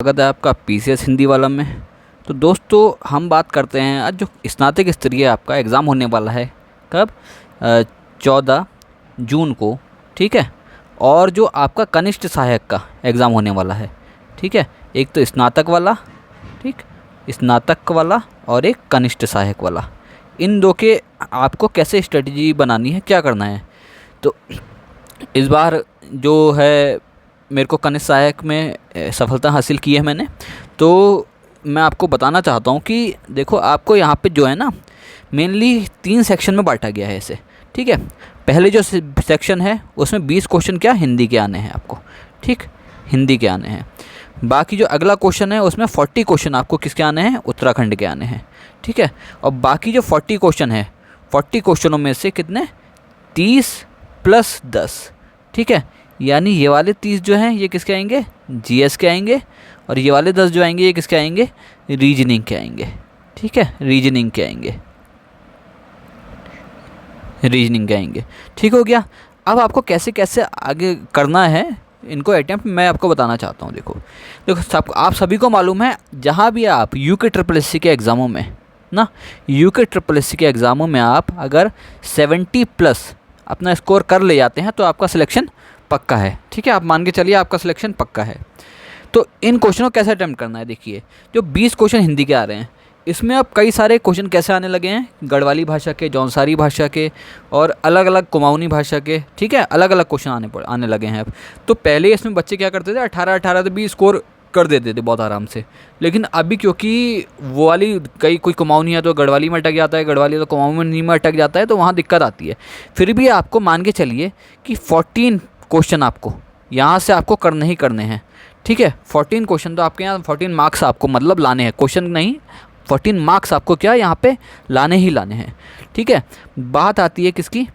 स्वागत है आपका पीसीएस हिंदी वाला में। तो दोस्तों हम बात करते हैं आज जो स्नातक स्तरीय आपका एग्ज़ाम होने वाला है कब 14 जून को, ठीक है। और जो आपका कनिष्ठ सहायक का एग्ज़ाम होने वाला है, ठीक है। एक तो स्नातक वाला, ठीक, स्नातक वाला और एक कनिष्ठ सहायक वाला। इन दो के आपको कैसे स्ट्रेटजी बनानी है, क्या करना है। तो इस बार जो है मेरे को कनिष्ठ सहायक में सफलता हासिल की है मैंने। तो मैं आपको बताना चाहता हूँ कि देखो आपको यहाँ पे जो है ना मेनली 3 सेक्शन में बांटा गया है इसे, ठीक है। पहले जो सेक्शन है उसमें 20 क्वेश्चन क्या हिंदी के आने हैं आपको, ठीक, हिंदी के आने हैं। बाकी जो अगला क्वेश्चन है उसमें 40 क्वेश्चन आपको किसके आने हैं, उत्तराखंड के आने हैं, ठीक है। और बाकी जो 40 क्वेश्चन है, 40 क्वेश्चनों में से कितने 30 + 10, ठीक है। यानी ये वाले 30 जो हैं ये किसके आएंगे, जीएस के आएंगे। और ये वाले 10 जो आएंगे ये किसके आएंगे, रीजनिंग के आएंगे, ठीक है, रीजनिंग के आएंगे, रीजनिंग के आएंगे, ठीक हो गया। अब आपको कैसे कैसे आगे करना है इनको अटैम्प्ट मैं आपको बताना चाहता हूँ। देखो देखो आप सभी को मालूम है जहाँ भी आप यूके SSS के एग्ज़ामों में ना, यूके SSS के एग्ज़ामों में आप अगर 70+ अपना स्कोर कर ले जाते हैं तो आपका सिलेक्शन पक्का है, ठीक है। आप मान के चलिए आपका सिलेक्शन पक्का है। तो इन क्वेश्चनों को कैसे अटैम्प्ट करना है, देखिए जो 20 क्वेश्चन हिंदी के आ रहे हैं इसमें अब कई सारे क्वेश्चन कैसे आने लगे हैं, गढ़वाली भाषा के, जौनसारी भाषा के और अलग अलग कुमाऊनी भाषा के, ठीक है, अलग अलग क्वेश्चन आने लगे हैं अब। तो पहले इसमें बच्चे क्या करते थे 18 से 20 स्कोर कर देते थे बहुत आराम से। लेकिन अभी क्योंकि वो वाली कोई कुमाऊनी है तो गढ़वाली में अटक जाता है, गढ़वाली तो कुमाऊनी में अटक जाता है, तो वहाँ दिक्कत आती है। फिर भी आपको मान के चलिए कि 14 क्वेश्चन आपको यहाँ से आपको करने ही करने हैं, ठीक है। 14 क्वेश्चन तो आपके यहाँ 14 मार्क्स आपको मतलब लाने हैं, क्वेश्चन नहीं 14 मार्क्स आपको क्या यहाँ पे लाने ही लाने हैं, ठीक है। बात आती है किसकी,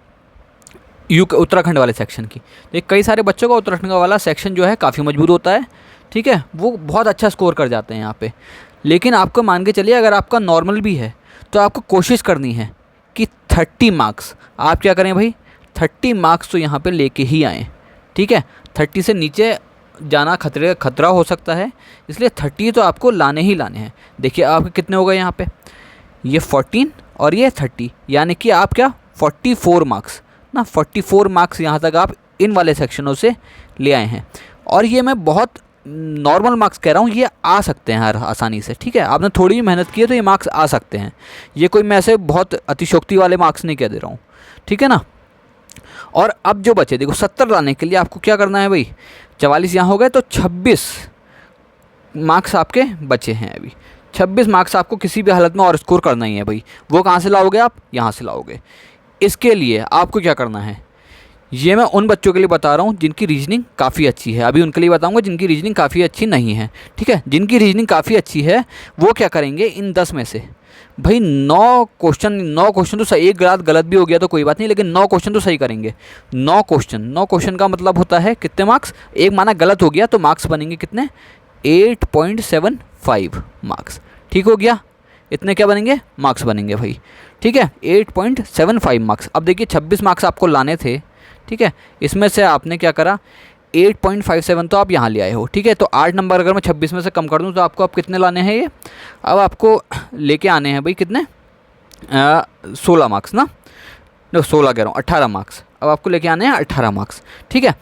उत्तराखंड वाले सेक्शन की। देख कई सारे बच्चों का उत्तराखंड वाला सेक्शन जो है काफ़ी मजबूत होता है, ठीक है, वो बहुत अच्छा स्कोर कर जाते हैं यहाँ पे। लेकिन आपको मान के चलिए अगर आपका नॉर्मल भी है तो आपको कोशिश करनी है कि 30 मार्क्स आप क्या करें भाई, 30 मार्क्स तो यहाँ पे लेके ही आएँ, ठीक है। 30 से नीचे जाना खतरा हो सकता है, इसलिए 30 तो आपको लाने ही लाने हैं। देखिए आपके कितने हो गए यहाँ पे, ये 14 और ये 30, यानी कि आप क्या 44 मार्क्स ना, 44 मार्क्स यहाँ तक आप इन वाले सेक्शनों से ले आए हैं। और ये मैं बहुत नॉर्मल मार्क्स कह रहा हूँ, ये आ सकते हैं हर आसानी से, ठीक है। आपने थोड़ी भी मेहनत की है तो ये मार्क्स आ सकते हैं। ये कोई मैं ऐसे बहुत अतिशोक्ति वाले मार्क्स नहीं कह दे रहा हूँ, ठीक है ना। और अब जो बचे देखो 70 लाने के लिए आपको क्या करना है भाई, 44 यहाँ हो गए तो 26 मार्क्स आपके बचे हैं अभी। 26 मार्क्स आपको किसी भी हालत में और स्कोर करना ही है भाई। वो कहाँ से लाओगे आप, यहाँ से लाओगे। इसके लिए आपको क्या करना है, ये मैं उन बच्चों के लिए बता रहा हूँ जिनकी रीजनिंग काफ़ी अच्छी है। अभी उनके लिए बताऊँगा जिनकी रीजनिंग काफ़ी अच्छी नहीं है, ठीक है। जिनकी रीजनिंग काफ़ी अच्छी है वो क्या करेंगे, इन 10 में से भाई 9 क्वेश्चन तो सही, एक गलत भी हो गया तो कोई बात नहीं, लेकिन 9 क्वेश्चन तो सही करेंगे। 9 क्वेश्चन का मतलब होता है कितने मार्क्स, एक माना गलत हो गया तो मार्क्स बनेंगे कितने, 8.75 मार्क्स, ठीक हो गया। इतने क्या बनेंगे, मार्क्स बनेंगे भाई, ठीक है, 8.75 मार्क्स। अब देखिए 26 मार्क्स आपको लाने थे, ठीक है। इसमें से आपने क्या करा, 8.57 तो आप यहाँ ले आए हो, ठीक है। तो 8 नंबर अगर मैं 26 में से कम कर दूँ तो आपको अब कितने लाने हैं, ये अब आपको लेके आने हैं भाई कितने, 16 मार्क्स ना, 16 कह रहा हूँ, 18 मार्क्स। अब आपको लेके आने हैं 18 मार्क्स, ठीक है।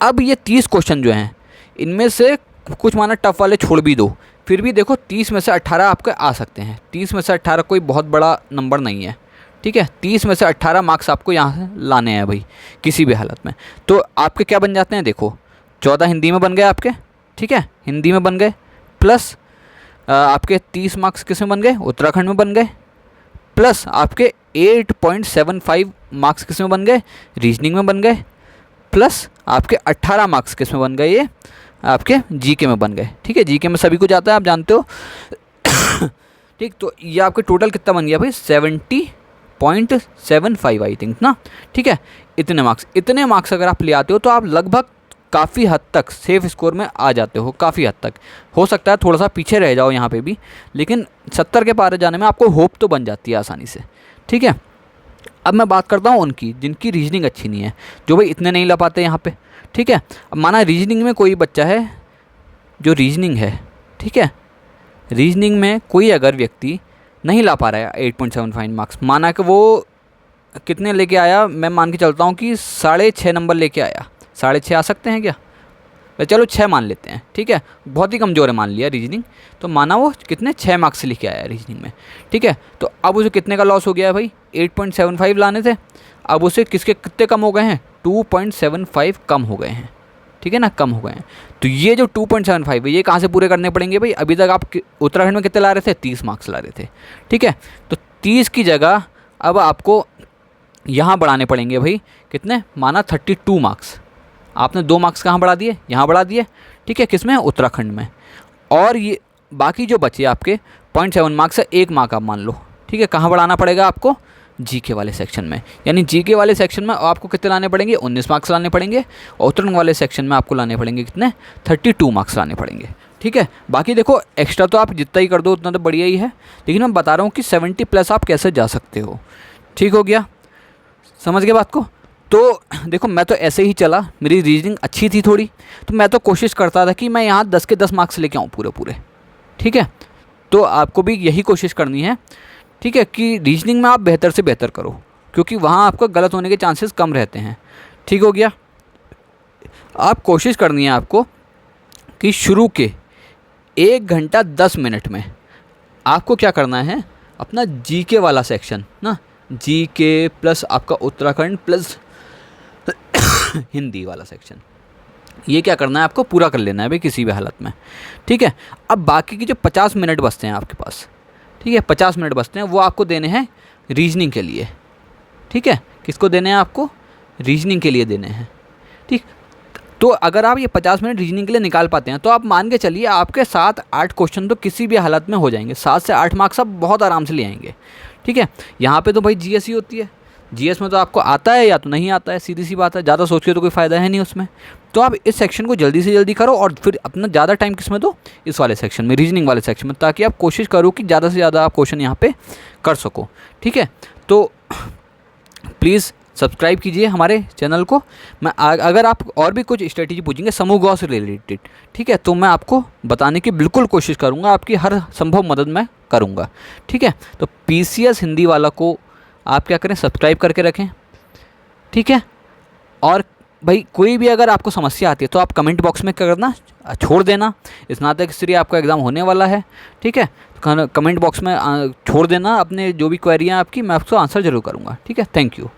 अब ये 30 क्वेश्चन जो हैं इनमें से कुछ माना टफ वाले छोड़ भी दो, फिर भी देखो 30 में से 18 आपके आ सकते हैं। 30 में से 18 कोई बहुत बड़ा नंबर नहीं है, ठीक है। 30 में से 18 मार्क्स आपको यहाँ से लाने हैं भाई किसी भी हालत में। तो आपके क्या बन जाते हैं, देखो 14 हिंदी में बन गए आपके, ठीक है, हिंदी में बन गए, प्लस आपके 30 मार्क्स किस में बन गए, उत्तराखंड में बन गए, प्लस आपके 8.75 मार्क्स किस में बन गए, रीजनिंग में बन गए, प्लस आपके 18 मार्क्स किस में बन गए, ये आपके जीके में बन गए, ठीक है। जीके में सभी को जाता है, आप जानते हो ठीक। तो ये आपके टोटल कितना बन गया भाई, 70.75 आई थिंक ना, ठीक है। इतने मार्क्स अगर आप ले आते हो तो आप लगभग काफ़ी हद तक सेफ स्कोर में आ जाते हो, काफ़ी हद तक। हो सकता है थोड़ा सा पीछे रह जाओ यहाँ पे भी, लेकिन 70 के पार जाने में आपको होप तो बन जाती है आसानी से, ठीक है। अब मैं बात करता हूँ उनकी जिनकी रीजनिंग अच्छी नहीं है, जो भाई इतने नहीं ला पाते यहाँ पे, ठीक है। अब माना रीजनिंग में कोई बच्चा है जो रीजनिंग है, ठीक है। रीजनिंग में कोई अगर व्यक्ति नहीं ला पा रहा है 8.75 मार्क्स, माना कि वो कितने लेके आया, मैं मान के चलता हूँ कि 6.5 नंबर लेके आया, 6.5 आ सकते हैं क्या, चलो 6 मान लेते हैं, ठीक है, बहुत ही कमज़ोर है मान लिया रीजनिंग, तो माना वो कितने 6 मार्क्स से लेके आया रीजनिंग में, ठीक है। तो अब उसे कितने का लॉस हो गया है भाई, 8.75 लाने थे, अब उसे कितने कम हो गए हैं, 2.75 कम हो गए हैं, ठीक है ना, कम हो गए हैं। तो ये जो 2.75 है ये कहाँ से पूरे करने पड़ेंगे भाई, अभी तक आप उत्तराखंड में कितने ला रहे थे, 30 मार्क्स ला रहे थे, ठीक है। तो 30 की जगह अब आपको यहाँ बढ़ाने पड़ेंगे भाई, कितने, माना 32 मार्क्स, आपने 2 मार्क्स कहाँ बढ़ा दिए, यहाँ बढ़ा दिए, ठीक है, किस में, उत्तराखंड में। और ये बाकी जो बचे आपके 0.7 मार्क्स है, 1 मार्क आप मान लो, ठीक है, कहाँ बढ़ाना पड़ेगा आपको, जीके वाले सेक्शन में। यानी जीके वाले सेक्शन में आपको कितने लाने पड़ेंगे, 19 मार्क्स लाने पड़ेंगे, और उत्तराखंड वाले सेक्शन में आपको लाने पड़ेंगे कितने, 32 मार्क्स लाने पड़ेंगे, ठीक है। बाकी देखो एक्स्ट्रा तो आप जितना ही कर दो उतना तो बढ़िया ही है, लेकिन मैं बता रहा हूँ कि 70+ आप कैसे जा सकते हो, ठीक हो गया, समझ गए बात को। तो देखो मैं तो ऐसे ही चला, मेरी रीजनिंग अच्छी थी थोड़ी, तो मैं तो कोशिश करता था कि मैं यहाँ 10 के 10 मार्क्स लेके आऊँ पूरे, ठीक है। तो आपको भी यही कोशिश करनी है, ठीक है, कि रीजनिंग में आप बेहतर से बेहतर करो, क्योंकि वहाँ आपका गलत होने के चांसेस कम रहते हैं, ठीक हो गया। आप कोशिश करनी है आपको कि शुरू के 1 घंटा 10 मिनट में आपको क्या करना है, अपना जीके वाला सेक्शन ना, जीके प्लस आपका उत्तराखंड प्लस हिंदी वाला सेक्शन, ये क्या करना है आपको, पूरा कर लेना है भाई किसी भी हालत में, ठीक है। अब बाकी के जो 50 मिनट बचते हैं आपके पास, ठीक है, 50 मिनट बचते हैं, वो आपको देने हैं रीजनिंग के लिए, ठीक है। किसको देने हैं आपको, रीजनिंग के लिए देने हैं, ठीक। तो अगर आप ये 50 मिनट रीजनिंग के लिए निकाल पाते हैं तो आप मान के चलिए आपके 7-8 क्वेश्चन तो किसी भी हालत में हो जाएंगे, 7 से 8 मार्क्स आप बहुत आराम से ले आएंगे, ठीक है। यहाँ पे तो भाई जीएस ही होती है, जीएस में तो आपको आता है या तो नहीं आता है, सीधी सी बात है, ज़्यादा सोच के तो कोई फ़ायदा है नहीं उसमें। तो आप इस सेक्शन को जल्दी से जल्दी करो और फिर अपना ज़्यादा टाइम किस में दो, इस वाले सेक्शन में, रीजनिंग वाले सेक्शन में, ताकि आप कोशिश करो कि ज़्यादा से ज़्यादा आप क्वेश्चन यहाँ पे कर सको, ठीक है। तो प्लीज़ सब्सक्राइब कीजिए हमारे चैनल को। मैं अगर आप और भी कुछ स्ट्रेटेजी पूछेंगे समूह गौ से रिलेटेड, ठीक है, तो मैं आपको बताने की बिल्कुल कोशिश करूँगा, आपकी हर संभव मदद मैं करूँगा, ठीक है। तो पीसीएस हिंदी वाला को आप क्या करें, सब्सक्राइब करके रखें, ठीक है। और भाई कोई भी अगर आपको समस्या आती है तो आप कमेंट बॉक्स में करना छोड़ देना, स्नातक स्तरीय आपका एग्ज़ाम होने वाला है, ठीक है। कमेंट बॉक्स में छोड़ देना अपने जो भी क्वेरी हैं आपकी, मैं आपको आंसर ज़रूर करूँगा, ठीक है। Thank you.